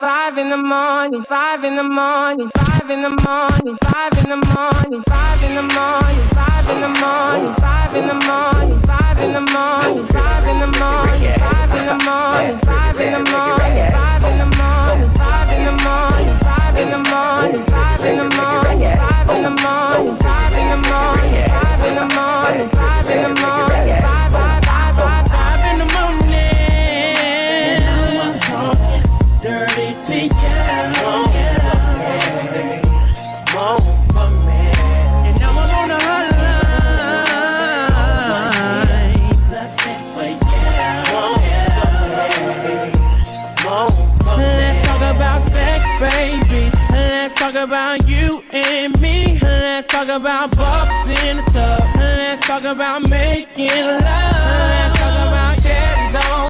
5 in the morning, 5 in the morning, 5 in the morning, 5 in the morning, 5 in the morning, 5 in the morning, 5 in the morning, 5 in the morning, 5 in the morning, 5 in the morning, 5 in the morning, 5 in the morning, 5 in the morning, 5 in the morning, 5 in the morning, 5 in the morning, 5 in the morning, 5 in the morning, 5 in the morning, 5 in the morning. Dirty to you, more for me. And now I'm on the hotline. Let's get for you, more for me. Let's talk about sex, baby. Let's talk about you and me. Let's talk about bubbles in the tub. Let's talk about making love. Let's talk about cherries on